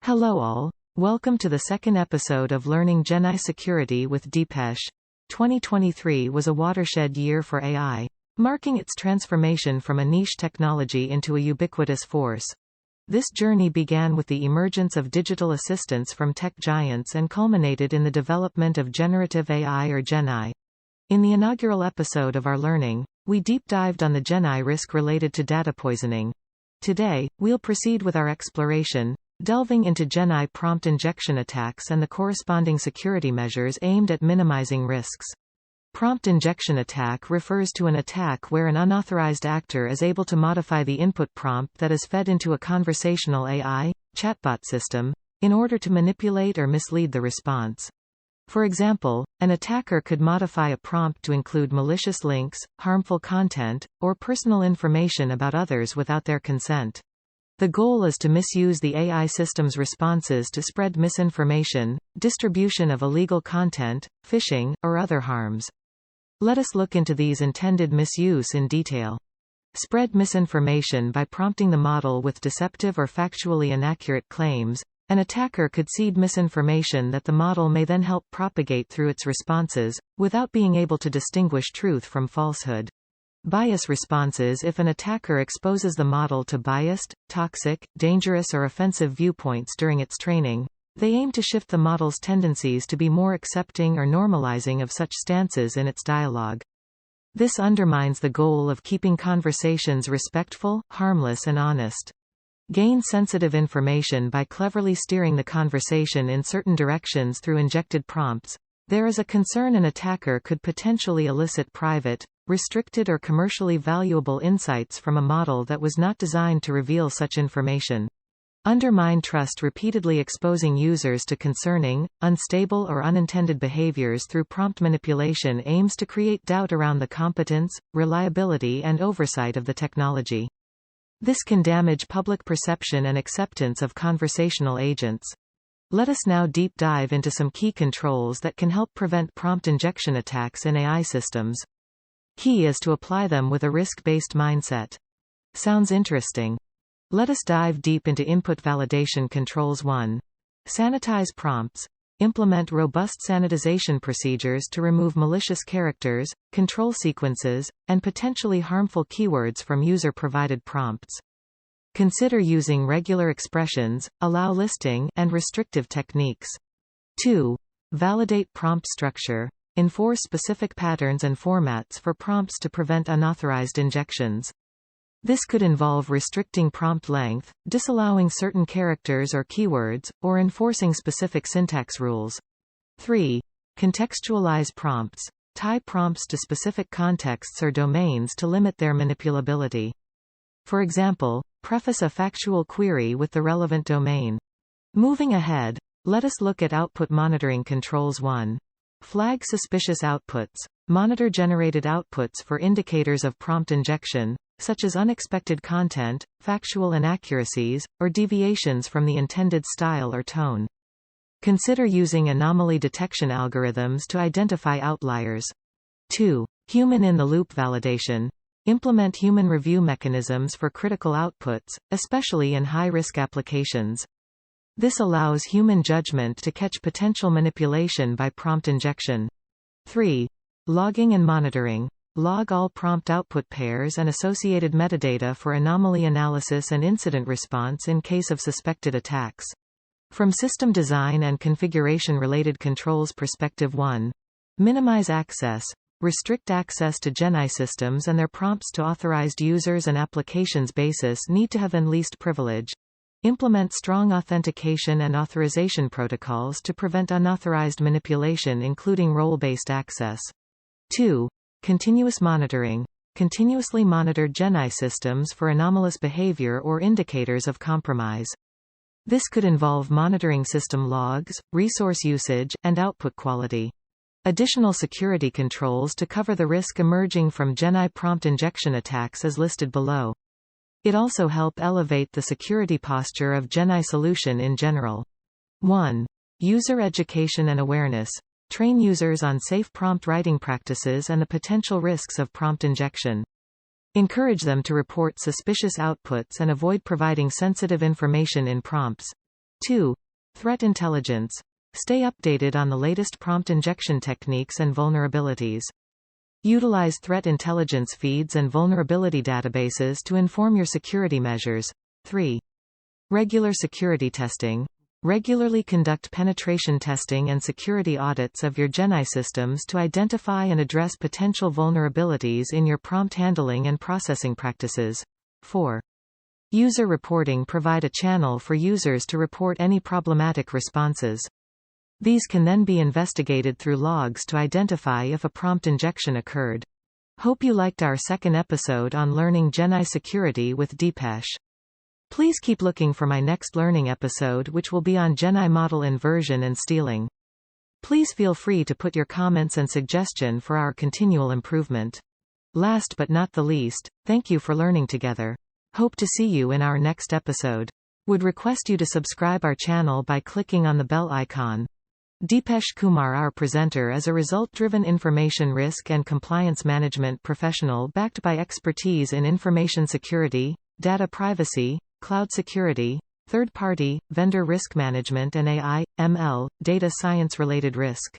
Hello all. Welcome to the second episode of Learning GenAI Security with Deepesh. 2023 was a watershed year for AI, marking its transformation from a niche technology into a ubiquitous force. This journey began with the emergence of digital assistants from tech giants and culminated in the development of generative AI or GenAI. In the inaugural episode of our learning, we deep dived on the GenAI risk related to data poisoning. Today, we'll proceed with our exploration, delving into GenAI prompt injection attacks and the corresponding security measures aimed at minimizing risks. Prompt injection attack refers to an attack where an unauthorized actor is able to modify the input prompt that is fed into a conversational AI, chatbot system, in order to manipulate or mislead the response. For example, an attacker could modify a prompt to include malicious links, harmful content, or personal information about others without their consent. The goal is to misuse the AI system's responses to spread misinformation, distribution of illegal content, phishing, or other harms. Let us look into these intended misuse in detail. Spread misinformation by prompting the model with deceptive or factually inaccurate claims. An attacker could seed misinformation that the model may then help propagate through its responses, without being able to distinguish truth from falsehood. Bias responses: if an attacker exposes the model to biased, toxic, dangerous or offensive viewpoints during its training, they aim to shift the model's tendencies to be more accepting or normalizing of such stances in its dialogue. This undermines the goal of keeping conversations respectful, harmless and honest. Gain sensitive information by cleverly steering the conversation in certain directions through injected prompts. There is a concern an attacker could potentially elicit private, restricted or commercially valuable insights from a model that was not designed to reveal such information. Undermine trust: repeatedly exposing users to concerning, unstable or unintended behaviors through prompt manipulation aims to create doubt around the competence, reliability and oversight of the technology. This can damage public perception and acceptance of conversational agents. Let us now deep dive into some key controls that can help prevent prompt injection attacks in AI systems. Key is to apply them with a risk-based mindset. Sounds interesting? Let us dive deep into input validation controls. 1. Sanitize prompts. Implement robust sanitization procedures to remove malicious characters, control sequences, and potentially harmful keywords from user-provided prompts. Consider using regular expressions, allow listing, and restrictive techniques. 2. Validate prompt structure. Enforce specific patterns and formats for prompts to prevent unauthorized injections. This could involve restricting prompt length, disallowing certain characters or keywords, or enforcing specific syntax rules. 3. Contextualize prompts. Tie prompts to specific contexts or domains to limit their manipulability. For example, preface a factual query with the relevant domain. Moving ahead, let us look at output monitoring controls. 1. Flag suspicious outputs. Monitor generated outputs for indicators of prompt injection, such as unexpected content, factual inaccuracies, or deviations from the intended style or tone. Consider using anomaly detection algorithms to identify outliers. 2. Human-in-the-loop validation. Implement human review mechanisms for critical outputs, especially in high-risk applications. This allows human judgment to catch potential manipulation by prompt injection. 3. Logging and monitoring. Log all prompt output pairs and associated metadata for anomaly analysis and incident response in case of suspected attacks. From system design and configuration related controls perspective. 1. Minimize access. Restrict access to GenAI systems and their prompts to authorized users and applications basis need to have least privilege. Implement strong authentication and authorization protocols to prevent unauthorized manipulation including role-based access. 2. Continuous monitoring. Continuously monitor GenAI systems for anomalous behavior or indicators of compromise. This could involve monitoring system logs, resource usage, and output quality. Additional security controls to cover the risk emerging from GenAI prompt injection attacks is listed below. It also help elevate the security posture of GenAI solution in general. 1. User education and awareness. Train users on safe prompt writing practices and the potential risks of prompt injection. Encourage them to report suspicious outputs and avoid providing sensitive information in prompts. 2. Threat intelligence. Stay updated on the latest prompt injection techniques and vulnerabilities. Utilize threat intelligence feeds and vulnerability databases to inform your security measures. 3. Regular security testing. Regularly conduct penetration testing and security audits of your GenAI systems to identify and address potential vulnerabilities in your prompt handling and processing practices. 4. User reporting. Provide a channel for users to report any problematic responses. These can then be investigated through logs to identify if a prompt injection occurred. Hope you liked our second episode on learning GenAI security with Deepesh. Please keep looking for my next learning episode, which will be on GenAI model inversion and stealing. Please feel free to put your comments and suggestion for our continual improvement. Last but not the least, thank you for learning together. Hope to see you in our next episode. Would request you to subscribe our channel by clicking on the bell icon. Deepesh Kumar, our presenter, is a result-driven information risk and compliance management professional backed by expertise in information security, data privacy, cloud security, third-party, vendor risk management and AI, ML, data science-related risk.